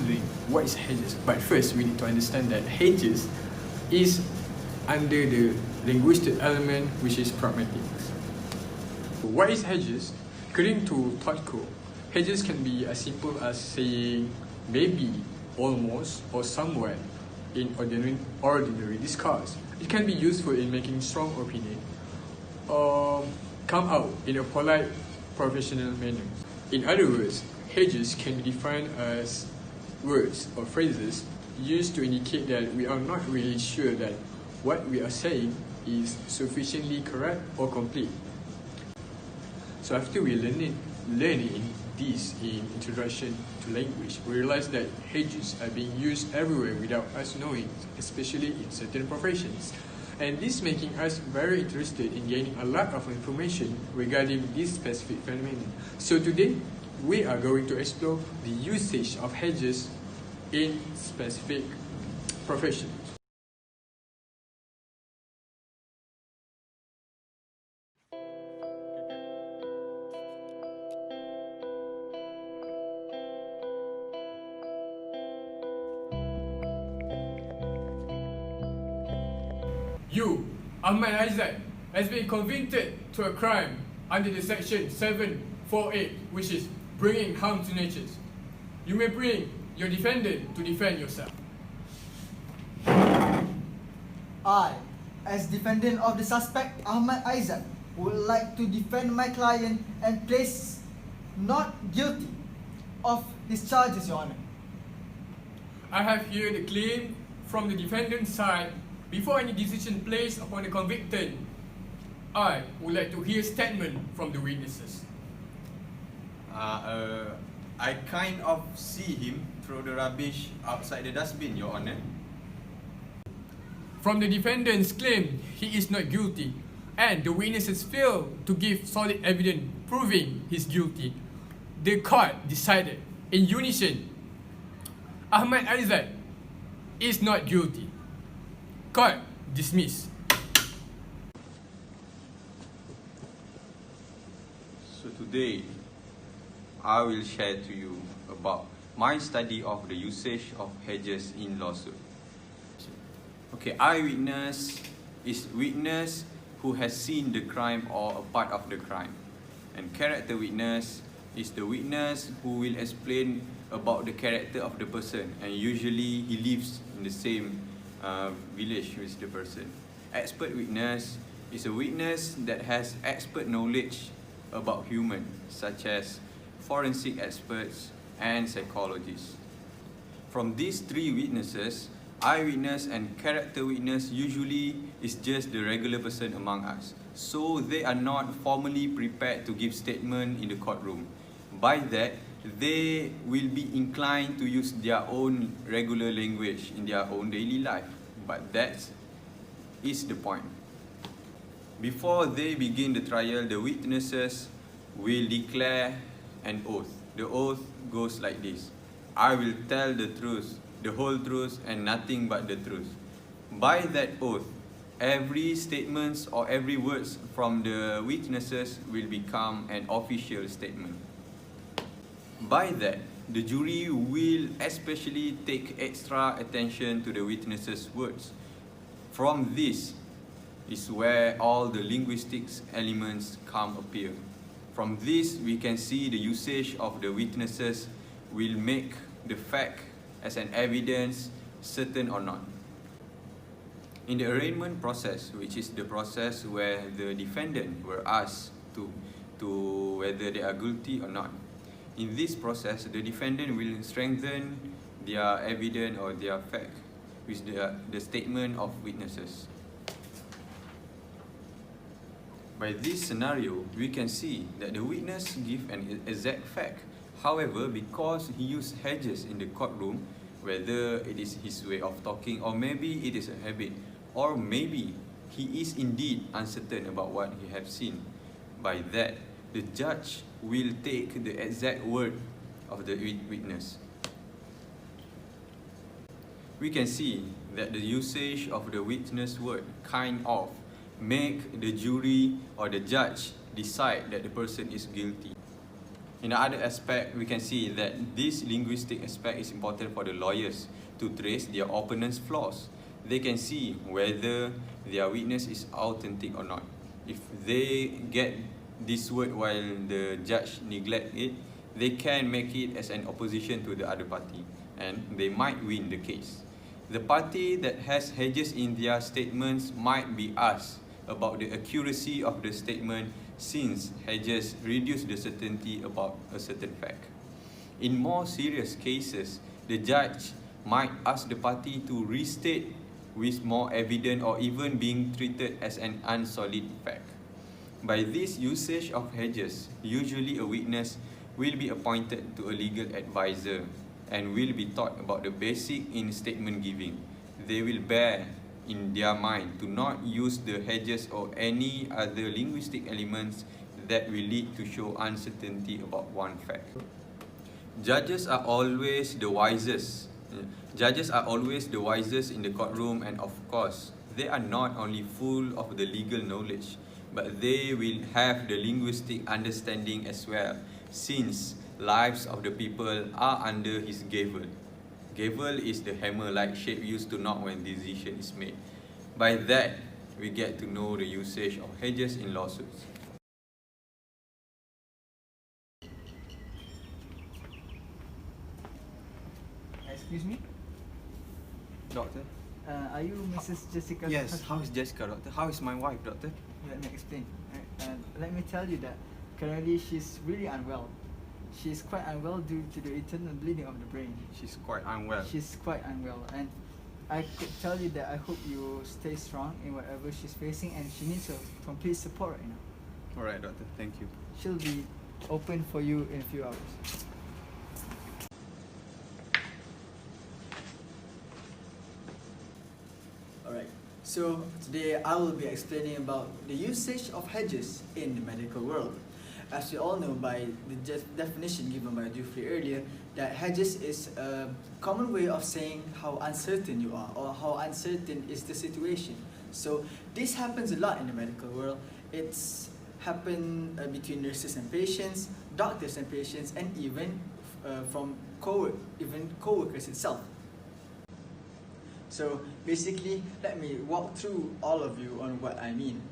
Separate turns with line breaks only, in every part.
considering what is Hedges. But first, we need to understand that Hedges is under the linguistic element which is Pragmatics. What is Hedges? According to Thoughtco, Hedges can be as simple as saying maybe, almost, or somewhat in ordinary discourse. It can be useful in making strong opinion or come out in a polite, professional manner. In other words, Hedges can be defined as words or phrases used to indicate that we are not really sure that what we are saying is sufficiently correct or complete. So after we learning this in Introduction to Language, we realize that Hedges are being used everywhere without us knowing, especially in certain professions. And this making us very interested in gaining a lot of information regarding this specific phenomenon. So today, we are going to explore the usage of Hedges in specific professions. You, Ahmad Aizat, has been convicted to a crime under the section 748, which is bringing harm to nature. You may bring your defendant to defend yourself.
I, as defendant of the suspect Ahmad Aizat, would like to defend my client and place not guilty of his charges, Your Honor.
I have here the claim from the defendant's side. Before any decision placed upon the convicted, I would like to hear statement from the witnesses.
I kind of see him throw the rubbish outside the dustbin, Your Honor.
From the defendant's claim, he is not guilty, and the witnesses fail to give solid evidence proving he's guilty. The court decided in unison, Ahmad Aizat is not guilty. Court dismissed.
So today, I will share to you about my study of the usage of Hedges in lawsuit. Okay, eyewitness is witness who has seen the crime or a part of the crime. And character witness is the witness who will explain about the character of the person, and usually he lives in the same village with the person. Expert witness is a witness that has expert knowledge about human, such as forensic experts and psychologists. From these three witnesses, eyewitness and character witness usually is just the regular person among us, so they are not formally prepared to give statement in the courtroom. By that, they will be inclined to use their own regular language in their own daily life. But that is the point. Before they begin the trial, the witnesses will declare an oath. The oath goes like this: I will tell the truth, the whole truth, and nothing but the truth. By that oath, every statement or every words from the witnesses will become an official statement. By that, the jury will especially take extra attention to the witnesses' words. From this is where all the linguistics elements appear. From this, we can see the usage of the witnesses will make the fact as an evidence certain or not. In the arraignment process, which is the process where the defendant were asked to whether they are guilty or not. In this process, the defendant will strengthen their evidence or their fact with the statement of witnesses. By this scenario, we can see that the witness give an exact fact. However, because he used Hedges in the courtroom, whether it is his way of talking or maybe it is a habit, or maybe he is indeed uncertain about what he has seen. By that, the judge will take the exact word of the witness. We can see that the usage of the witness word kind of make the jury or the judge decide that the person is guilty. In other aspect, we can see that this linguistic aspect is important for the lawyers to trace their opponent's flaws. They can see whether their witness is authentic or not. If they get this word while the judge neglect it, they can make it as an opposition to the other party, and they might win the case. The party that has hedges in their statements might be asked about the accuracy of the statement, since hedges reduce the certainty about a certain fact. In more serious cases, the judge might ask the party to restate with more evidence or even being treated as an unsolid fact. By this usage of hedges, usually a witness will be appointed to a legal advisor and will be taught about the basic in statement giving. They will bear in their mind to not use the hedges or any other linguistic elements that will lead to show uncertainty about one fact. Judges are always the wisest. Judges are always the wisest in the courtroom, and of course, they are not only full of the legal knowledge, but they will have the linguistic understanding as well, since lives of the people are under his gavel. Gavel is the hammer-like shape used to knock when decision is made. By that, we get to know the usage of hedges in lawsuits.
Excuse me?
Doctor?
Are you Mrs. Jessica?
Yes, how is Jessica, doctor? How is my wife, doctor?
Let me explain. Let me tell you that currently she's really unwell. She's quite unwell due to the internal bleeding of the brain.
She's quite unwell.
She's quite unwell, and I could tell you that I hope you stay strong in whatever she's facing, and she needs your complete support right now.
Alright, doctor, thank you.
She'll be open for you in a few hours. Alright, so today I will be explaining about the usage of hedges in the medical world. As we all know by the definition given by Jufri earlier, that hedges is a common way of saying how uncertain you are or how uncertain is the situation. So this happens a lot in the medical world. It's happened between nurses and patients, doctors and patients, and even from co-workers itself. So basically, let me walk through all of you on what I mean.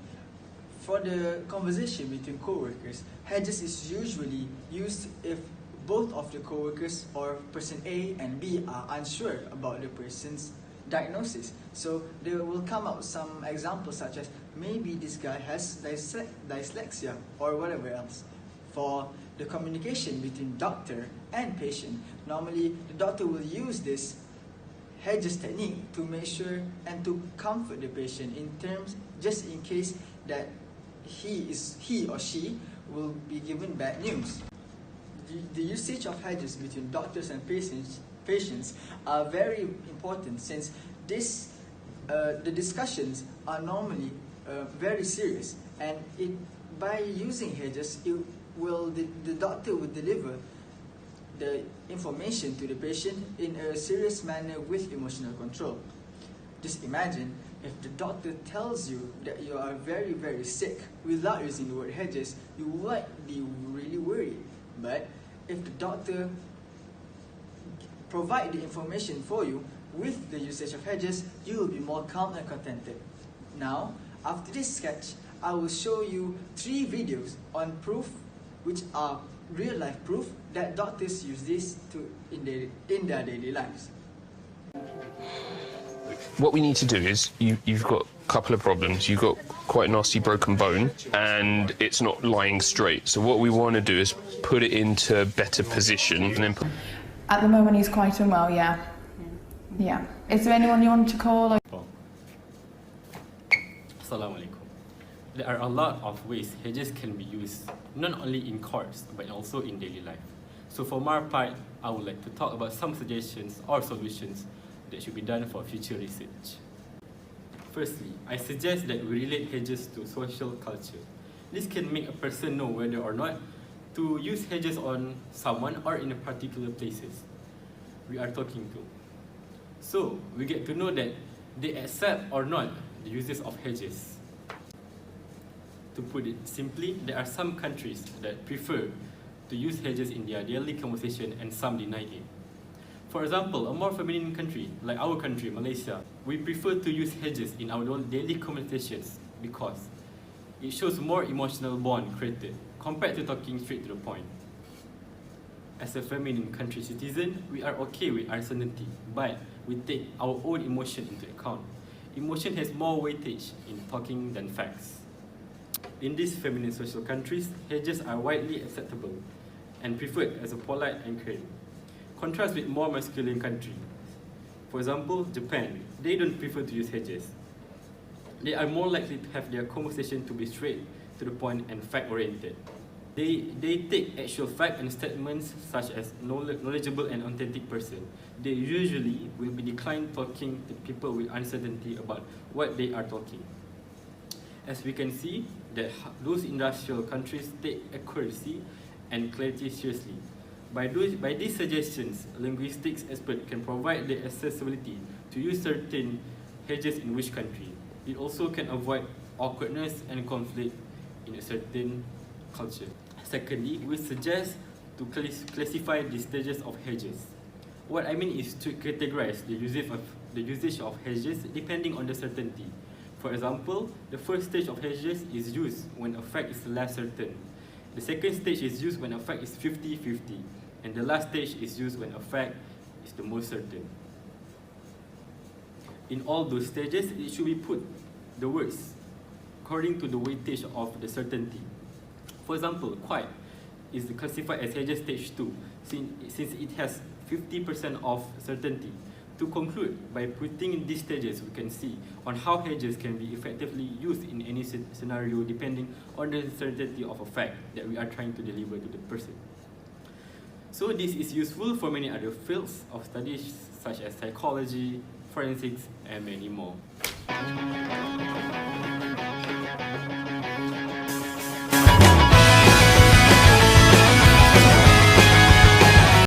For the conversation between co-workers, hedges is usually used if both of the co-workers or person A and B are unsure about the person's diagnosis. So there will come out some examples such as maybe this guy has dyslexia or whatever else. For the communication between doctor and patient, normally the doctor will use this hedges technique to make sure and to comfort the patient in terms just in case that he or she will be given bad news. The usage of hedges between doctors and patients are very important, since the discussions are normally very serious, and by using hedges, the doctor will deliver the information to the patient in a serious manner with emotional control. Just imagine if the doctor tells you that you are very, very sick without using the word hedges, you might be really worried. But if the doctor provide the information for you with the usage of hedges, you will be more calm and contented. Now, after this sketch, I will show you 3 videos on proof, which are real life proof that doctors use this in their daily lives.
What we need to do is, you've got a couple of problems. You've got quite a nasty broken bone and it's not lying straight. So what we want to do is put it into better position and then put...
At the moment he's quite unwell, yeah. Yeah. Is there anyone you want to call?
Assalamu alaikum. There are a lot of ways hedges can be used, not only in courts but also in daily life. So for my part, I would like to talk about some suggestions or solutions that should be done for future research. Firstly, I suggest that we relate hedges to social culture. This can make a person know whether or not to use hedges on someone or in a particular places we are talking to. So we get to know that they accept or not the uses of hedges. To put it simply, there are some countries that prefer to use hedges in their daily conversation and some deny it. For example, a more feminine country, like our country, Malaysia, we prefer to use hedges in our daily conversations because it shows more emotional bond created compared to talking straight to the point. As a feminine country citizen, we are okay with uncertainty, but we take our own emotion into account. Emotion has more weightage in talking than facts. In these feminine social countries, hedges are widely acceptable and preferred as a polite and caring. Contrast with more masculine countries. For example, Japan, they don't prefer to use hedges. They are more likely to have their conversation to be straight to the point and fact-oriented. They take actual fact and statements such as knowledgeable and authentic person. They usually will be declined talking to people with uncertainty about what they are talking. As we can see, that those industrial countries take accuracy and clarity seriously. By these suggestions, linguistics experts can provide the accessibility to use certain hedges in which country. It also can avoid awkwardness and conflict in a certain culture. Secondly, we suggest to classify the stages of hedges. What I mean is to categorize the usage of hedges depending on the certainty. For example, the first stage of hedges is used when a fact is less certain. The second stage is used when a fact is 50-50. And the last stage is used when a fact is the most certain. In all those stages, it should be put the words according to the weightage of the certainty. For example, quite is classified as hedges stage 2 since it has 50% of certainty. To conclude, by putting in these stages, we can see on how hedges can be effectively used in any scenario depending on the certainty of a fact that we are trying to deliver to the person. So this is useful for many other fields of studies such as psychology, forensics, and many more.